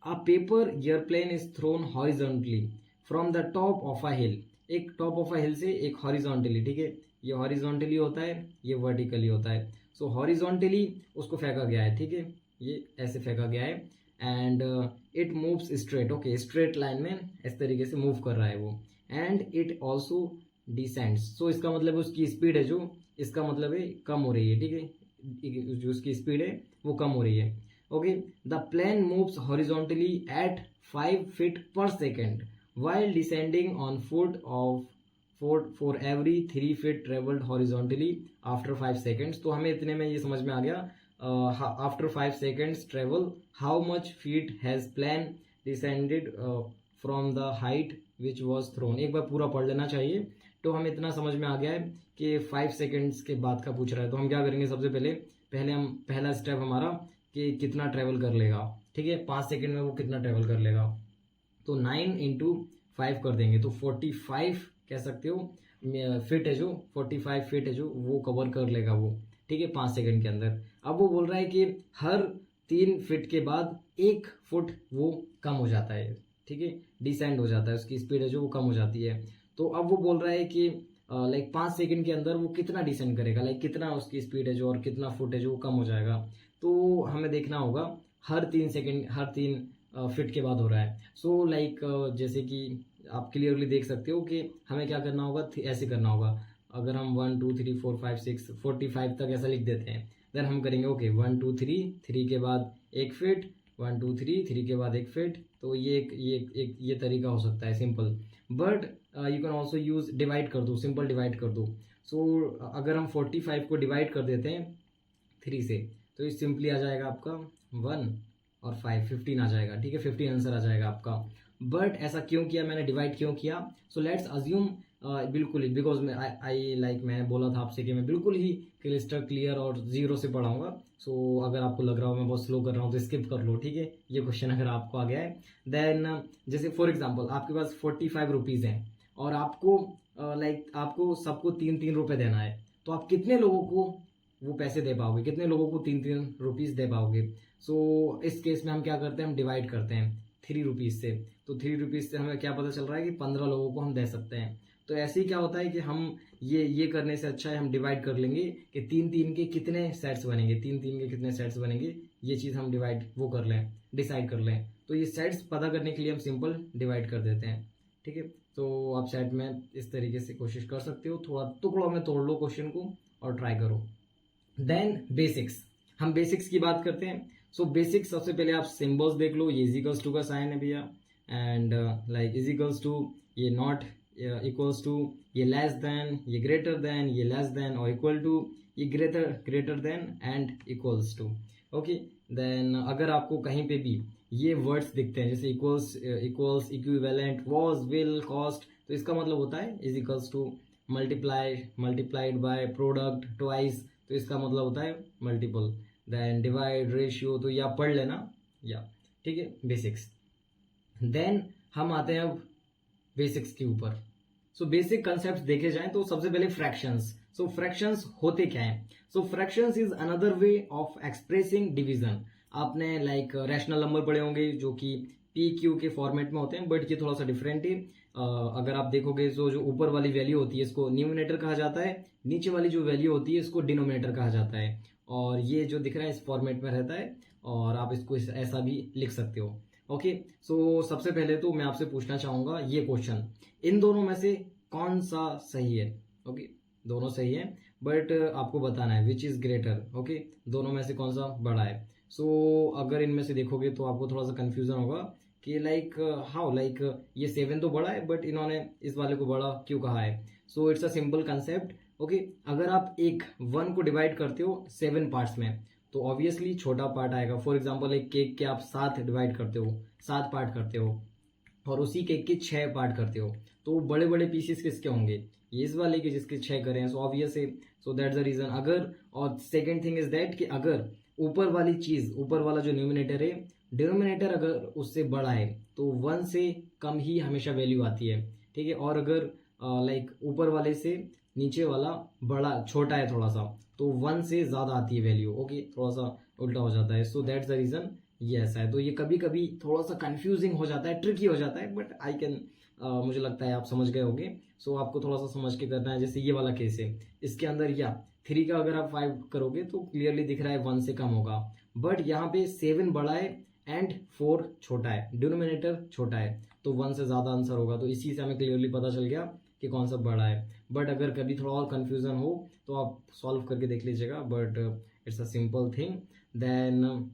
a paper airplane is thrown horizontally from the top of a hill. एक टॉप ऑफ अ हिल से एक हॉरिजॉन्टली, ठीक है, ये हॉरिजॉन्टली होता है, ये वर्टिकली होता है। सो हॉरिजॉन्टली उसको फेंका गया है, ठीक है, ये ऐसे फेंका गया है। And it moves straight, okay, straight line में इस तरीके से मूव कर रहा है वो। एंड इट ऑल्सो डिसेंड्स, सो इसका मतलब उसकी स्पीड है जो, इसका मतलब है कम हो रही है, ठीक है, जो उसकी स्पीड है वो कम हो रही है। Okay, the plane moves horizontally at 5 feet per second while descending on foot of for every 3 feet traveled horizontally after 5 seconds। तो हमें इतने में ये समझ में आ गया, after 5 seconds travel how much feet has plane descended from the height which was thrown। एक बार पूरा पढ़ लेना चाहिए। तो हमें इतना समझ में आ गया है कि 5 seconds के बाद का पूछ रहा है। तो हम क्या करेंगे, सबसे पहले हम पहला स्टेप हमारा कि कितना ट्रेवल कर लेगा, ठीक है, 5 सेकंड में वो कितना ट्रेवल कर लेगा। तो 9 × 5 कर देंगे, तो 45 कह सकते हो फिट है जो, 45 फीट है जो वो कवर कर लेगा वो, ठीक है, 5 सेकंड के अंदर। अब वो बोल रहा है कि हर 3 फीट के बाद 1 फुट वो कम हो जाता है, ठीक है, डिसेंड हो जाता है, उसकी स्पीड है जो वो कम हो जाती है। तो अब वो बोल रहा है कि लाइक 5 सेकंड के अंदर वो कितना डिसेंड करेगा, लाइक कितना उसकी स्पीड है जो और कितना फुट है जो वो कम हो जाएगा। तो हमें देखना होगा हर 3 सेकंड, हर 3 फिट के बाद हो रहा है। सो लाइक जैसे कि आप क्लियरली देख सकते हो कि हमें क्या करना होगा, ऐसे करना होगा। अगर हम 1 2 3 4 5 6 45 तक ऐसा लिख देते हैं, देन हम करेंगे ओके 1 2 3 के बाद 1 फिट, 1 2 3 के बाद 1 फिट। तो ये तरीका हो सकता है simple. But you can also use divide कर दो, सिंपल डिवाइड कर दो। सो अगर हम 45 को डिवाइड कर देते हैं 3 से, तो ये सिंपली आ जाएगा आपका 1 और 5 15 आ जाएगा, ठीक है, 15 आंसर आ जाएगा आपका। बट ऐसा क्यों किया, मैंने डिवाइड क्यों किया, सो लेट्स अज्यूम बिल्कुल ही, बिकॉज आई मैंने बोला था आपसे कि मैं बिल्कुल ही क्लियर और जीरो से पढ़ाऊंगा। सो अगर आपको लग रहा हो मैं बहुत स्लो कर रहा हूँ तो स्किप कर लो, ठीक है। ये क्वेश्चन अगर आपको आ गया है, देन जैसे फॉर एग्जाम्पल आपके पास 45 रुपीज़ हैं और आपको आपको सबको 3-3 रुपये देना है, तो आप कितने लोगों को वो पैसे दे पाओगे, कितने लोगों को 3-3 रुपीज़ दे पाओगे। सो इस केस में हम क्या करते हैं, हम डिवाइड करते हैं 3 रुपीज़ से। तो 3 रुपीज़ से हमें क्या पता चल रहा है कि 15 लोगों को हम दे सकते हैं। तो ऐसे ही क्या होता है कि हम ये करने से अच्छा है हम डिवाइड कर लेंगे कि 3-3 के कितने सेट्स बनेंगे, 3-3 के कितने सेट्स बनेंगे ये चीज़ हम डिसाइड कर लें। तो ये सेट्स पता करने के लिए हम सिंपल डिवाइड कर देते हैं, ठीक है। तो आप सेट में इस तरीके से कोशिश कर सकते हो, थोड़ा टुकड़ों में तोड़ लो क्वेश्चन को और ट्राई करो। देन बेसिक्स, हम बेसिक्स की बात करते हैं। सो बेसिक्स, सबसे पहले आप सिंबल्स देख लो। ये इजिकल्स टू का साइन है भैया, एंड लाइक इजिकल्स टू, ये नॉट इक्वल्स टू, ये लेस देन, ये ग्रेटर देन, ये लेस देन और इक्वल टू, ये greater than and equals to. Okay, then अगर आपको कहीं पे भी ये वर्ड्स दिखते हैं जैसे equals, equivalent, was, will, cost, तो इसका मतलब होता है is equals two multiplied by, product twice, तो इसका मतलब होता है मल्टीपल। देन डिवाइड, रेशियो, तो ये आप पढ़ लेना या, ठीक है, बेसिक्स। देन हम आते हैं अब बेसिक्स के ऊपर। सो बेसिक कंसेप्ट देखे जाएं तो सबसे पहले फ्रैक्शंस। सो फ्रैक्शंस होते क्या हैं? So fractions is another way of expressing division. आपने लाइक रैशनल नंबर पढ़े होंगे जो कि पी क्यू के फॉर्मेट में होते हैं, बट ये थोड़ा सा डिफरेंट है। अगर आप देखोगे तो जो ऊपर वाली वैल्यू होती है इसको न्यूमिनेटर कहा जाता है, नीचे वाली जो वैल्यू होती है इसको डिनोमिनेटर कहा जाता है, और ये जो दिख रहा है इस फॉर्मेट में रहता है, और आप इसको ऐसा भी लिख सकते हो। ओके, सो सबसे पहले तो मैं आपसे पूछना चाहूंगा ये क्वेश्चन, इन दोनों में से कौन सा सही है? ओके, दोनों सही है, बट आपको बताना है विच इज ग्रेटर। ओके, दोनों में से कौन सा बड़ा है? सो अगर इनमें से देखोगे तो आपको थोड़ा सा कंफ्यूजन होगा कि लाइक हाउ, लाइक ये 7 तो बड़ा है बट इन्होंने इस वाले को बड़ा क्यों कहा है? सो it's a simple concept. Okay, अगर आप एक 1 को डिवाइड करते हो 7 पार्ट्स में तो ऑब्वियसली छोटा पार्ट आएगा। फॉर एग्जाम्पल एक केक के आप 7 डिवाइड करते हो, 7 पार्ट करते हो, और उसी केक के 6 पार्ट करते हो, तो बड़े बड़े पीसेस किसके होंगे? ये इस वाले के जिसके 6 करें। सो ऑब्वियस है, सो दैट्स द रीजन। अगर, और सेकेंड थिंग इज दैट कि अगर ऊपर वाली चीज, ऊपर वाला जो न्यूमिनेटर है, डिनोमिनेटर अगर उससे बड़ा है तो 1 से कम ही हमेशा वैल्यू आती है, ठीक है। और अगर लाइक ऊपर वाले से नीचे वाला बड़ा, छोटा है थोड़ा सा, तो 1 से ज्यादा आती है वैल्यू। ओके, थोड़ा सा उल्टा हो जाता है। सो दैट्स द रीजन ये ऐसा है। तो ये कभी कभी थोड़ा सा कंफ्यूजिंग हो जाता है, ट्रिकी हो जाता है, बट आई कैन, मुझे लगता है आप समझ गए होंगे। सो आपको थोड़ा सा समझ के करना है। जैसे ये वाला केस है, इसके अंदर या 3 का अगर आप 5 करोगे तो क्लियरली दिख रहा है 1 से कम होगा, बट यहाँ पे 7 बड़ा है एंड 4 छोटा है, डिनोमिनेटर छोटा है, तो 1 से ज्यादा आंसर होगा। तो इसी से हमें क्लियरली पता चल गया कि कौन सा बड़ा है। बट अगर कभी थोड़ा और कंफ्यूजन हो तो आप सॉल्व करके देख लीजिएगा, but it's a simple thing. Then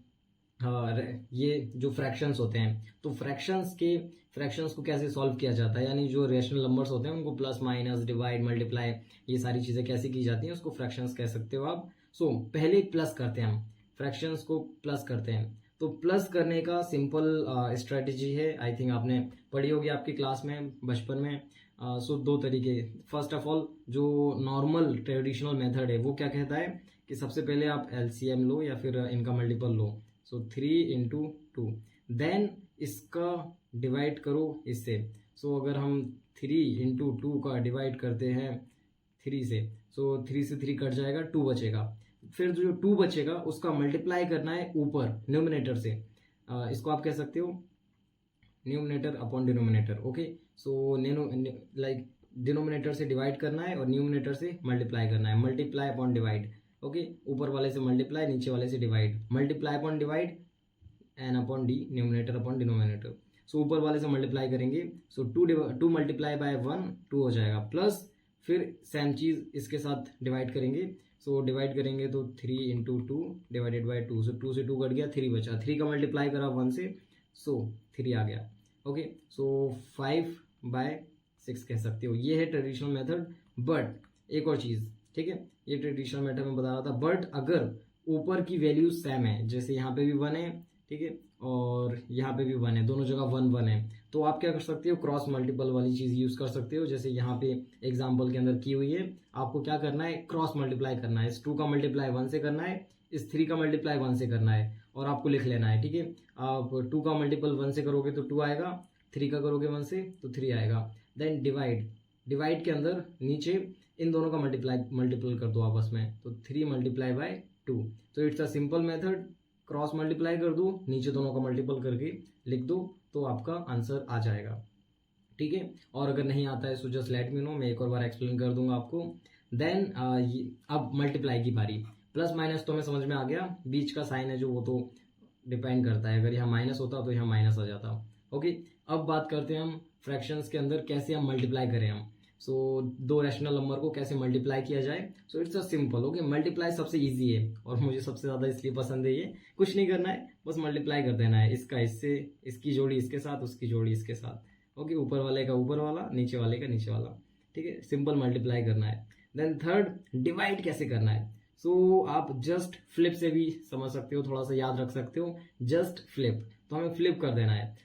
ये जो फ्रैक्शंस होते हैं, तो फ्रैक्शंस को कैसे सॉल्व किया जाता है, यानी जो रेशनल नंबर्स होते हैं उनको प्लस, माइनस, डिवाइड, मल्टीप्लाई, ये सारी चीजें कैसे की जाती हैं उसको फ्रैक्शंस कह सकते हो आप। सो पहले प्लस करते हैं हम, फ्रैक्शंस को प्लस करते हैं। तो प्लस करने का सिंपल स्ट्रेटेजी है, आई थिंक आपने पढ़ी होगी आपकी क्लास में बचपन में। सो 2 तरीके। फर्स्ट ऑफ ऑल जो नॉर्मल ट्रेडिशनल मेथड है वो क्या कहता है कि सबसे पहले आप एलसीएम लो या फिर इनका मल्टीपल लो। सो 3 इंटू 2, देन इसका डिवाइड करो इससे। सो अगर हम 3 इंटू 2 का डिवाइड करते हैं 3 से, सो 3 से 3 कट जाएगा, 2 बचेगा। फिर जो 2 बचेगा उसका मल्टीप्लाई करना है ऊपर न्यूमिनेटर से। इसको आप कह सकते हो numerator upon denominator. Okay, so like denominator से डिवाइड करना है और न्यूमिनेटर से मल्टीप्लाई करना है, मल्टीप्लाई अपॉन डिवाइड। ओके, ऊपर वाले से मल्टीप्लाई, नीचे वाले से divide, multiply upon divide, N upon D, numerator upon denominator. So ऊपर वाले से मल्टीप्लाई करेंगे, सो 2 मल्टीप्लाई बाय 1 2 हो जाएगा, प्लस फिर सेम चीज इसके साथ डिवाइड करेंगे। सो डिवाइड करेंगे तो 3 इंटू 2 डिवाइडेड बाई 2, सो 2 से 2 कट गया, 3 बचा, 3 का मल्टीप्लाई करा 1 से, सो 3 आ गया। ओके, सो 5/6 कह सकते हो। ये है ट्रेडिशनल मेथड। बट एक और चीज, ठीक है, ये ट्रेडिशनल मेथड में बता रहा था, बट अगर ऊपर की वैल्यू सेम है, जैसे यहाँ पे भी 1 है, ठीक है, और यहाँ पे भी 1 है, दोनों जगह 1 1 है, तो आप क्या कर सकते हो, क्रॉस मल्टीपल वाली चीज यूज कर सकते हो। जैसे यहाँ पे एग्जाम्पल के अंदर की हुई है, आपको क्या करना है, क्रॉस मल्टीप्लाई करना है। इस 2 का मल्टीप्लाई 1 से करना है, इस 3 का मल्टीप्लाई 1 से करना है, और आपको लिख लेना है, ठीक है। आप 2 का मल्टीपल 1 से करोगे तो 2 आएगा, 3 का करोगे 1 से तो 3 आएगा। देन डिवाइड के अंदर नीचे इन दोनों का मल्टीपल कर दो आपस में, तो 3 मल्टीप्लाई बाय 2। तो it's a simple method, cross multiply कर दो, नीचे दोनों का मल्टीपल करके लिख दो, तो आपका आंसर आ जाएगा, ठीक है। और अगर नहीं आता है so just let me know, मैं एक और बार एक्सप्लेन कर दूंगा आपको। देन अब मल्टीप्लाई की बारी। प्लस माइनस तो हमें समझ में आ गया, बीच का साइन है जो वो तो डिपेंड करता है, अगर यहाँ माइनस होता तो यहाँ माइनस आ जाता। ओके, अब बात करते हैं हम फ्रैक्शंस के अंदर कैसे हम मल्टीप्लाई करें हम। सो दो रैशनल नंबर को कैसे मल्टीप्लाई किया जाए। सो it's a simple. Okay, multiply सबसे इजी है और मुझे सबसे ज्यादा इसलिए पसंद है ये। कुछ नहीं करना है, बस मल्टीप्लाई कर देना है, इसका इससे, इसकी जोड़ी इसके साथ, उसकी जोड़ी इसके साथ। ओके, ऊपर वाले का ऊपर वाला, नीचे वाले का नीचे वाला। ठीक है, सिंपल मल्टीप्लाई करना है। देन थर्ड, डिवाइड कैसे करना है। सो आप जस्ट फ्लिप से भी समझ सकते हो, थोड़ा सा याद रख सकते हो, जस्ट फ्लिप। तो हमें फ्लिप कर देना है।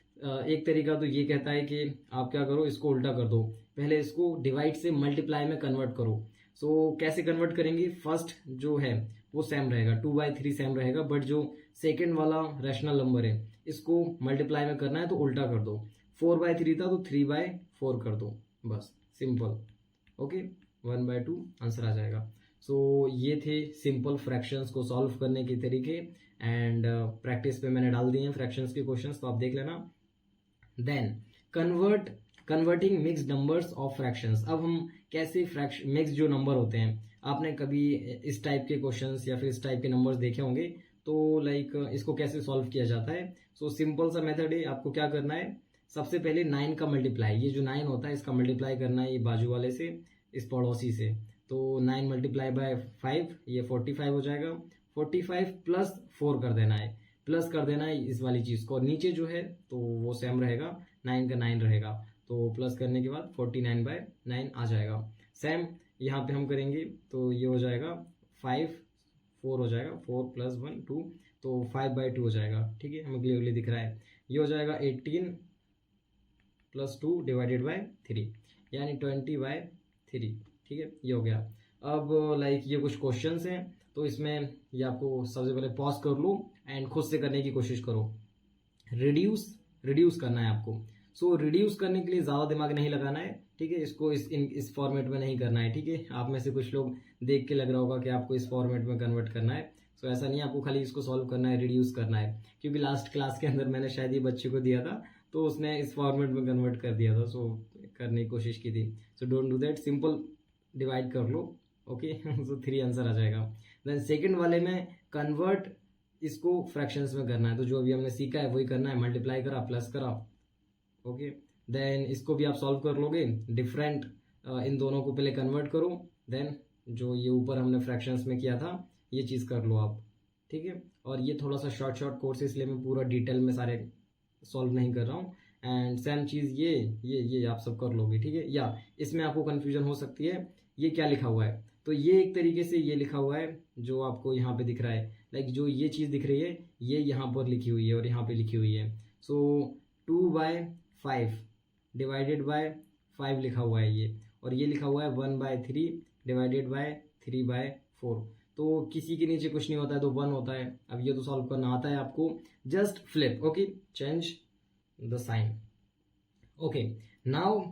एक तरीका तो ये कहता है कि आप क्या करो, इसको उल्टा कर दो, पहले इसको डिवाइड से मल्टीप्लाई में कन्वर्ट करो। सो कैसे कन्वर्ट करेंगे, फर्स्ट जो है वो सेम रहेगा, 2/3 सेम रहेगा, बट जो सेकेंड वाला रैशनल नंबर है इसको मल्टीप्लाई में करना है तो उल्टा कर दो। 4/3 था तो 3/4 कर दो, बस सिंपल। ओके, 1/2 आंसर आ जाएगा। सो ये थे सिंपल फ्रैक्शंस को सॉल्व करने के तरीके, एंड प्रैक्टिस पे मैंने डाल दिए हैं फ्रैक्शंस के क्वेश्चंस, तो आप देख लेना। Then converting mixed numbers of fractions. अब हम कैसे मिक्स जो नंबर होते हैं, आपने कभी इस टाइप के क्वेश्चंस या फिर इस टाइप के नंबर्स देखे होंगे, तो लाइक इसको कैसे सॉल्व किया जाता है। सो सिंपल सा मेथड है, आपको क्या करना है, सबसे पहले 9 का मल्टीप्लाई, ये जो 9 होता है इसका मल्टीप्लाई करना है ये बाजू वाले से, इस पड़ोसी से। तो 9 मल्टीप्लाई बाय 5, ये 45 हो जाएगा। 45 प्लस 4 कर देना है, प्लस कर देना है इस वाली चीज को, और नीचे जो है तो वो सेम रहेगा, 9 का 9 रहेगा, तो प्लस करने के बाद 49/9 आ जाएगा। सेम यहाँ पे हम करेंगे तो ये हो जाएगा 5, 4 हो जाएगा, 4 + 1 2, तो 5/2 हो जाएगा। ठीक है, हमें क्लियरली दिख रहा है। ये हो जाएगा 18 + 2 / 3, यानी 20/3। ठीक है, ये हो गया। अब लाइक ये कुछ क्वेश्चंस हैं, तो इसमें ये आपको सबसे पहले पॉज कर लो एंड खुद से करने की कोशिश करो। रिड्यूस करना है आपको। सो रिड्यूस करने के लिए ज्यादा दिमाग नहीं लगाना है। ठीक है, इसको इस फॉर्मेट में नहीं करना है। ठीक है, आप में से कुछ लोग देख के लग रहा होगा कि आपको इस फॉर्मेट में कन्वर्ट करना है। सो ऐसा नहीं है, आपको खाली इसको सॉल्व करना है, रिड्यूस करना है। क्योंकि लास्ट क्लास के अंदर मैंने शायद ये बच्चे को दिया था, तो उसने इस फॉर्मेट में कन्वर्ट कर दिया था, सो करने की कोशिश की थी। So don't do that, simple divide कर लो। ओके, सो 3 आंसर आ जाएगा। देन सेकंड वाले में कन्वर्ट इसको फ्रैक्शंस में करना है, तो जो अभी हमने सीखा है वही करना है, मल्टीप्लाई करा प्लस करा। ओके, देन इसको भी आप सॉल्व कर लोगे, डिफरेंट इन दोनों को पहले कन्वर्ट करो, देन जो ये ऊपर हमने फ्रैक्शंस में किया था ये चीज कर लो आप। ठीक है, और ये थोड़ा सा शॉर्ट कोर्स है, इसलिए मैं पूरा डिटेल में सारे सॉल्व नहीं कर रहा हूँ। एंड सेम चीज ये आप सब कर लोगे। ठीक है, या इसमें आपको कंफ्यूजन हो सकती है, ये क्या लिखा हुआ है, तो ये एक तरीके से ये लिखा हुआ है जो आपको यहाँ पे दिख रहा है, लाइक जो ये चीज दिख रही है ये यहाँ पर लिखी हुई है और यहाँ पे लिखी हुई है। सो 2/5 / 5 लिखा हुआ है ये, और ये लिखा हुआ है 1/3 / 3/4। तो किसी के नीचे कुछ नहीं होता है तो 1 होता है। अब ये तो सॉल्व करना आता है आपको, just flip. Okay, change the sign. Okay, now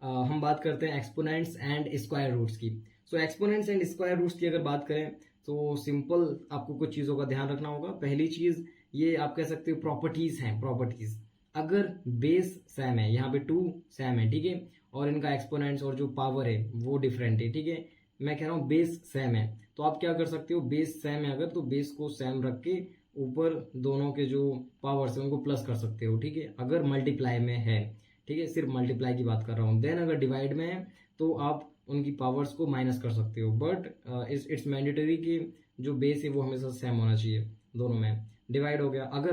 हम बात करते हैं एक्सपोनेंट्स एंड स्क्वायर रूट्स की। So exponents and square roots की अगर बात करें तो सिंपल आपको कुछ चीजों का ध्यान रखना होगा। पहली चीज ये आप कह सकते हो प्रॉपर्टीज हैं। प्रॉपर्टीज, अगर बेस सेम है, यहाँ पे 2 सेम है, ठीक है, और इनका एक्सपोनेंट्स और जो पावर है वो डिफरेंट है, ठीक है, मैं कह रहा हूँ बेस सेम है, तो आप क्या कर सकते हो, बेस सेम है अगर, तो बेस को सेम रख के ऊपर दोनों के जो पावर्स है उनको प्लस कर सकते हो। ठीक है, अगर मल्टीप्लाई में है, ठीक है, सिर्फ मल्टीप्लाई की बात कर रहा हूँ। देन अगर डिवाइड में है तो आप उनकी पावर्स को माइनस कर सकते हो, बट इट्स मैंडेटरी कि जो बेस है वो हमेशा सेम होना चाहिए दोनों में। डिवाइड हो गया। अगर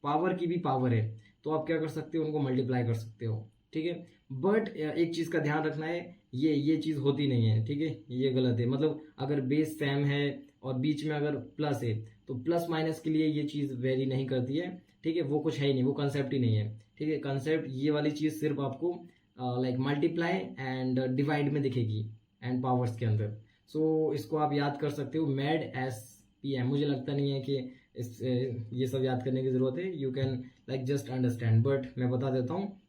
पावर की भी पावर है तो आप क्या कर सकते हो, उनको मल्टीप्लाई कर सकते हो। ठीक है, बट एक चीज का ध्यान रखना है, ये चीज होती नहीं है। ठीक है, ये गलत है। मतलब अगर बेस सेम है और बीच में अगर प्लस है तो प्लस माइनस के लिए ये चीज वेरी नहीं करती है। ठीक है, वो कुछ है ही नहीं, वो कंसेप्ट ही नहीं है। ठीक है, कंसेप्ट ये वाली चीज सिर्फ आपको लाइक मल्टीप्लाई एंड डिवाइड में दिखेगी एंड पावर्स के अंदर। सो इसको आप याद कर सकते हो, मैड एस पी एम। मुझे लगता नहीं है कि ये सब याद करने की जरूरत है, you can like just understand, but मैं बता देता हूँ।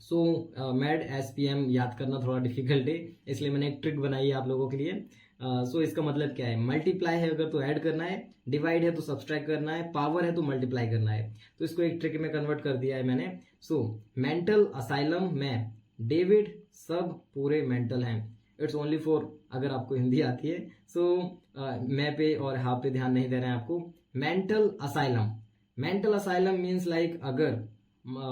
So mad S P M याद करना थोड़ा डिफिकल्ट है, इसलिए मैंने एक ट्रिक बनाई है आप लोगों के लिए। सो इसका मतलब क्या है, मल्टीप्लाई है अगर तो ऐड करना है, डिवाइड है तो सब्सट्रैक्ट करना है, पावर है तो मल्टीप्लाई करना है। तो इसको एक ट्रिक में कन्वर्ट कर दिया है मैंने। सो मेंटल असाइलम में डेविड सब पूरे मेंटल हैं, इट्स ओनली फॉर अगर आपको हिंदी आती है। सो मैं पे और हाँ पे ध्यान नहीं दे रहे हैं आपको। Mental asylum, mental asylum means like अगर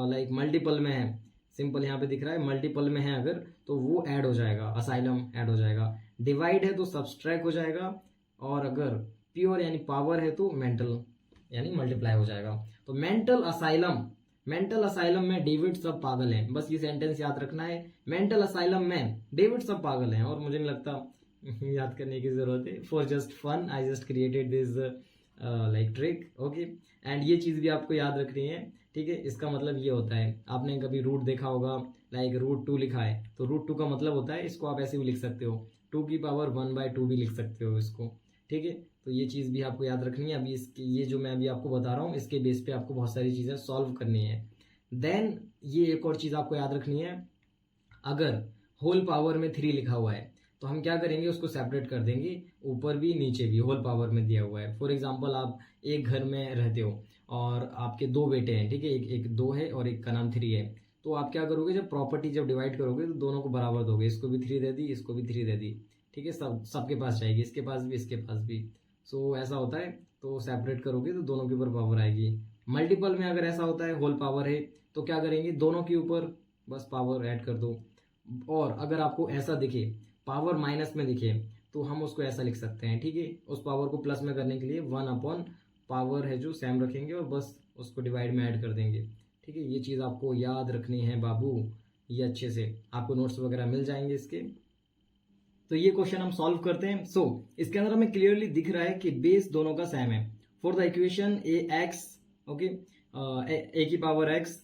लाइक मल्टीपल में है, सिंपल यहाँ पे दिख रहा है मल्टीपल में है अगर, तो वो ऐड हो जाएगा, असाइलम ऐड हो जाएगा। डिवाइड है तो सब्सट्रैक्ट हो जाएगा, और अगर प्योर यानी पावर है तो मेंटल यानी मल्टीप्लाई हो जाएगा। तो मेंटल असाइलम, मेंटल असाइलम में डेविड सब पागल हैं, बस ये सेंटेंस याद रखना है। मेंटल असाइलम में डेविड सब पागल हैं, और मुझे नहीं लगता याद करने की जरूरत है। For just fun I just created this like trick, okay. And ये चीज भी आपको याद रखनी है, ठीक है। इसका मतलब ये होता है, आपने कभी रूट देखा होगा, लाइक रूट 2 लिखा है तो रूट 2 का मतलब होता है, इसको आप ऐसे भी लिख सकते हो 2 की पावर 1/2 भी लिख सकते हो इसको, ठीक है। तो ये चीज भी आपको याद रखनी है। अभी इसके ये जो मैं अभी आपको बता रहा हूँ इसके बेस पे आपको बहुत सारी चीजें सॉल्व करनी है। देन ये एक और चीज आपको याद रखनी है, अगर होल पावर में 3 लिखा हुआ है तो हम क्या करेंगे, उसको सेपरेट कर देंगे, ऊपर भी नीचे भी होल पावर में दिया हुआ है। फॉर एग्जाम्पल आप एक घर में रहते हो और आपके 2 बेटे हैं, ठीक है, एक 2 है और एक का नाम 3 है। तो आप क्या करोगे, जब प्रॉपर्टी जब डिवाइड करोगे तो दोनों को बराबर दोगे, इसको भी 3 दे दी, इसको भी 3 दे दी, ठीक है। सबके पास जाएगी, इसके पास भी इसके पास भी। सो ऐसा होता है, तो सेपरेट करोगे तो दोनों के ऊपर पावर आएगी। मल्टीपल में अगर ऐसा होता है, होल पावर है, तो क्या करेंगे, दोनों के ऊपर बस पावर ऐड कर दो। और अगर आपको ऐसा दिखे, पावर माइनस में दिखे, तो हम उसको ऐसा लिख सकते हैं, ठीक है। उस पावर को प्लस में करने के लिए 1 पावर है जो सेम रखेंगे और बस उसको डिवाइड में ऐड कर देंगे, ठीक है। ये चीज़ आपको याद रखनी है बाबू, ये अच्छे से आपको नोट्स वगैरह मिल जाएंगे इसके। तो ये क्वेश्चन हम सॉल्व करते हैं। सो इसके अंदर हमें क्लियरली दिख रहा है कि बेस दोनों का सेम है। For the equation A X, okay, A की power X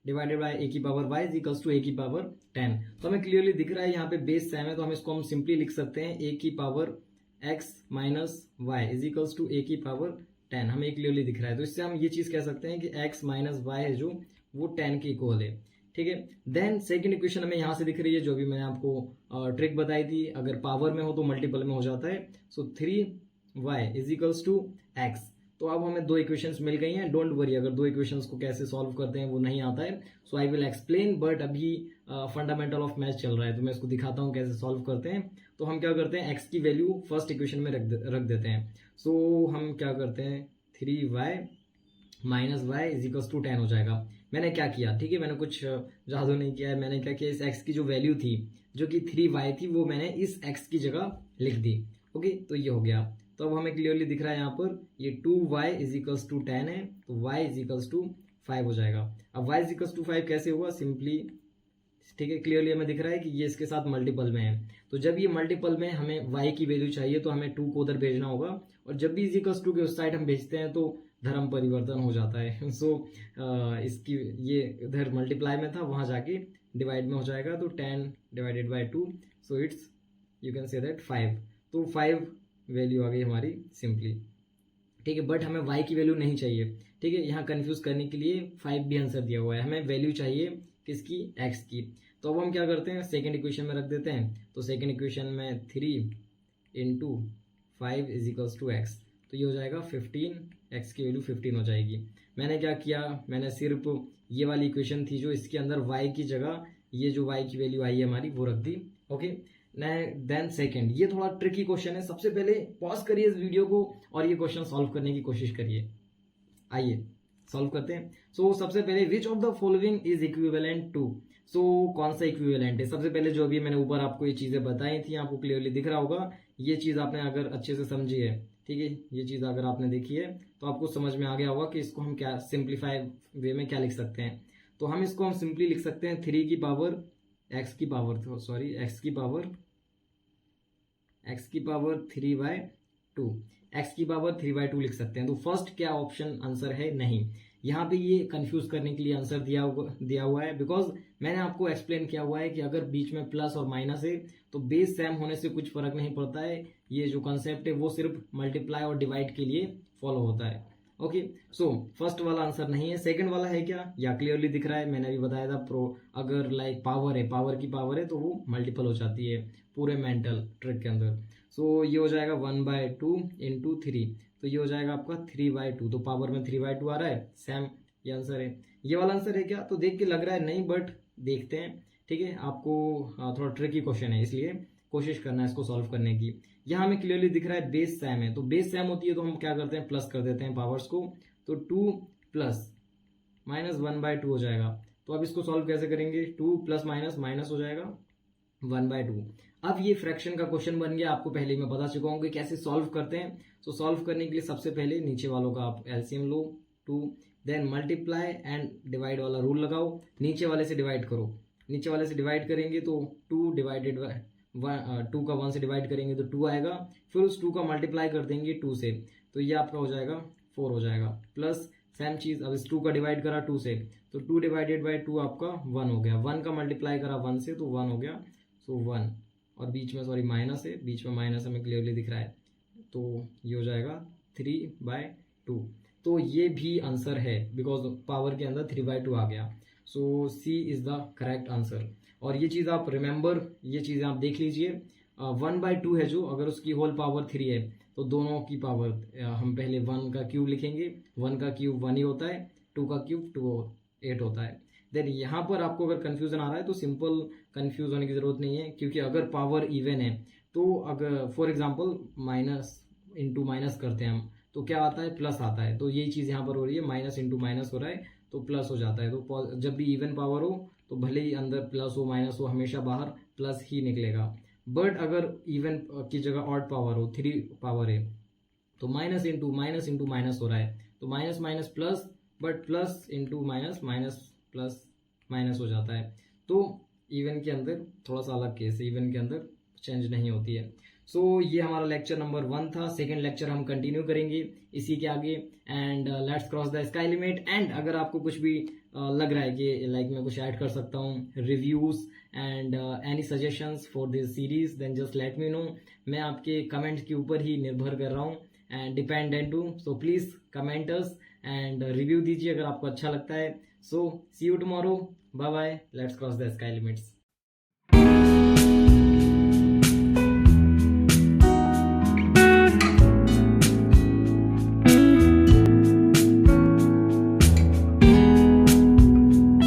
divided by A की power Y is equals to A की पावर 10। तो हमें क्लियरली दिख रहा है यहाँ पे बेस सेम है, तो हम इसको हम सिंपली लिख सकते हैं ए की power X minus Y is equals to A की पावर 10। हमें क्लियरली दिख रहा है, तो इससे हम ये चीज कह सकते हैं कि एक्स माइनस वाई है जो वो 10 के इक्वल है, ठीक है। देन सेकंड इक्वेशन हमें यहां से दिख रही है, जो भी मैंने आपको ट्रिक बताई थी, अगर पावर में हो तो मल्टीपल में हो जाता है। So 3y is equals to X. तो अब हमें 2 इक्वेशंस मिल गई हैं। डोंट वरी, अगर 2 इक्वेशंस को कैसे सॉल्व करते हैं वो नहीं आता है, so I will explain, but अभी फंडामेंटल ऑफ मैथ्स चल रहा है तो मैं इसको दिखाता हूँ कैसे सॉल्व करते हैं। तो हम क्या करते हैं, एक्स की वैल्यू फर्स्ट इक्वेशन में रख देते हैं। सो हम क्या करते हैं, 3y minus Y is equals to 10 हो जाएगा। मैंने क्या किया, ठीक है, मैंने कुछ जादू नहीं किया है। मैंने क्या किया, इस x की जो वैल्यू थी जो कि 3y थी वो मैंने इस x की जगह लिख दी, ओके। तो ये हो गया। तो अब हमें क्लियरली दिख रहा है यहाँ पर ये 2y इज इक्वल्स टू 10 है, तो y इज इक्वल्स टू 5 हो जाएगा। अब y इज इक्वल्स टू 5 कैसे हुआ, सिंपली, ठीक है, क्लियरली हमें दिख रहा है कि ये इसके साथ मल्टीपल में है। तो जब ये मल्टीपल में हमें y की वैल्यू चाहिए तो हमें 2 को उधर भेजना होगा, और जब भी इज इक्वल्स टू के उस साइड हम भेजते हैं तो धर्म परिवर्तन हो जाता है। सो इसकी ये इधर मल्टीप्लाई में था, वहां जाके डिवाइड में हो जाएगा, तो 10 divided by 2, so it's you can say that 5। तो 5 वैल्यू आ गई हमारी सिंपली, ठीक है। बट हमें y की वैल्यू नहीं चाहिए, ठीक है। यहाँ कंफ्यूज करने के लिए 5 भी आंसर दिया हुआ है, हमें वैल्यू चाहिए किसकी, x की। तो अब हम क्या करते हैं, सेकेंड इक्वेशन में रख देते हैं। तो सेकेंड इक्वेशन में 3 into 5 is equals to X, तो ये हो जाएगा 15, x की वैल्यू 15 हो जाएगी। मैंने क्या किया, मैंने सिर्फ ये वाली इक्वेशन थी जो इसके अंदर y की जगह ये जो y की वैल्यू आई है हमारी वो रख दी, ओके। देन सेकंड, ये थोड़ा ट्रिकी क्वेश्चन है। सबसे पहले पॉज करिए इस वीडियो को और ये क्वेश्चन सॉल्व करने की कोशिश करिए। आइए सॉल्व करते हैं। सो सबसे पहले which of the following is equivalent to, so कौन सा इक्विवेलेंट है। सबसे पहले जो भी मैंने ऊपर आपको ये चीजें बताई थी, आपको क्लियरली दिख रहा होगा, ये चीज आपने अगर अच्छे से समझी है, ठीक है, ये चीज अगर आपने देखी है तो आपको समझ में आ गया होगा कि इसको हम क्या सिंप्लीफाई वे में क्या लिख सकते हैं। तो हम इसको हम सिंपली लिख सकते हैं 3 की पावर x की पावर, सॉरी x की पावर 3/2, x की पावर 3/2 लिख सकते हैं। तो फर्स्ट क्या ऑप्शन आंसर है, नहीं। यहाँ पे ये कंफ्यूज करने के लिए आंसर दिया हुआ है, बिकॉज मैंने आपको एक्सप्लेन किया हुआ है कि अगर बीच में प्लस और माइनस है तो बेस सेम होने से कुछ फर्क नहीं पड़ता है। ये जो कॉन्सेप्ट है वो सिर्फ मल्टीप्लाई और डिवाइड के लिए फॉलो होता है, ओके। सो फर्स्ट वाला आंसर नहीं है। सेकंड वाला है क्या, या क्लियरली दिख रहा है, मैंने अभी बताया था, अगर लाइक पावर है, पावर की पावर है तो वो मल्टीपल हो जाती है पूरे मेंटल ट्रिक के अंदर। सो ये हो जाएगा 1/2 इंटू 3, तो ये हो जाएगा आपका 3/2। तो पावर में 3/2 आ रहा है, सेम ये आंसर है। ये वाला आंसर है क्या, तो देख के लग रहा है नहीं, बट देखते हैं, ठीक है। आपको थोड़ा ट्रिकी क्वेश्चन है इसलिए कोशिश करना है इसको सॉल्व करने की। यहाँ हमें क्लियरली दिख रहा है बेस सेम है, तो बेस सेम होती है तो हम क्या करते हैं, प्लस कर देते हैं पावर्स को, तो 2 प्लस माइनस 1/2 हो जाएगा। तो अब इसको सॉल्व कैसे करेंगे, 2 प्लस माइनस माइनस हो जाएगा 1/2। अब ये फ्रैक्शन का क्वेश्चन बन गया, आपको पहले ही मैं बता चुका हूँ कि कैसे सॉल्व करते हैं। तो सॉल्व करने के लिए सबसे पहले नीचे वालों का आप एलसीएम लो 2, देन मल्टीप्लाई एंड डिवाइड वाला रूल लगाओ, नीचे वाले से डिवाइड करो। नीचे वाले से डिवाइड करेंगे तो 2 डिवाइडेड 2 का 1 से डिवाइड करेंगे तो 2 आएगा, फिर उस 2 का मल्टीप्लाई कर देंगे 2 से, तो ये आपका हो जाएगा 4 हो जाएगा। प्लस सेम चीज, अब इस 2 का डिवाइड करा 2 से, तो 2 डिवाइडेड बाई 2 आपका 1 हो गया, 1 का मल्टीप्लाई करा 1 से तो 1 हो गया, सो 1, और बीच में सॉरी माइनस है, बीच में माइनस हमें क्लियरली दिख रहा है, तो ये हो जाएगा 3/2। तो ये भी आंसर है बिकॉज पावर के अंदर 3/2 आ गया, सो सी इज द करेक्ट आंसर। और ये चीज आप रिमेंबर, ये चीजें आप देख लीजिए, 1/2 है जो, अगर उसकी होल पावर 3 है तो दोनों की पावर हम पहले 1 का क्यूब लिखेंगे, 1 का क्यूब 1 ही होता है, 2 का क्यूब 8 होता है। देन यहाँ पर आपको अगर कंफ्यूजन आ रहा है तो सिंपल कंफ्यूज होने की जरूरत नहीं है, क्योंकि अगर पावर इवन है तो अगर for example minus into minus करते हैं हम तो क्या आता है, प्लस आता है। तो यही चीज यहाँ पर हो रही है, माइनस इंटू माइनस हो रहा है तो प्लस हो जाता है। तो जब भी इवन पावर हो तो भले ही अंदर प्लस हो माइनस हो, हमेशा बाहर प्लस ही निकलेगा। बट अगर इवन की जगह ऑड पावर हो, 3 पावर है, तो माइनस इंटू माइनस हो रहा है, तो minus minus plus, but plus into minus minus plus minus हो जाता है। तो इवन के अंदर थोड़ा सा अलग केस है, इवन के अंदर चेंज नहीं होती है। सो ये हमारा लेक्चर नंबर 1 था। सेकेंड लेक्चर हम कंटिन्यू करेंगे इसी के आगे, and let's cross the sky limit. And अगर आपको कुछ भी लग रहा है कि लाइक मैं कुछ ऐड कर सकता हूँ, reviews and any suggestions for this series, then just let me know. मैं आपके कमेंट्स के ऊपर ही निर्भर कर रहा हूँ एंड डिपेंडेंट हूँ, so please comment us and review दीजिए अगर आपको अच्छा लगता है। So see you tomorrow, bye bye, let's cross the sky limits.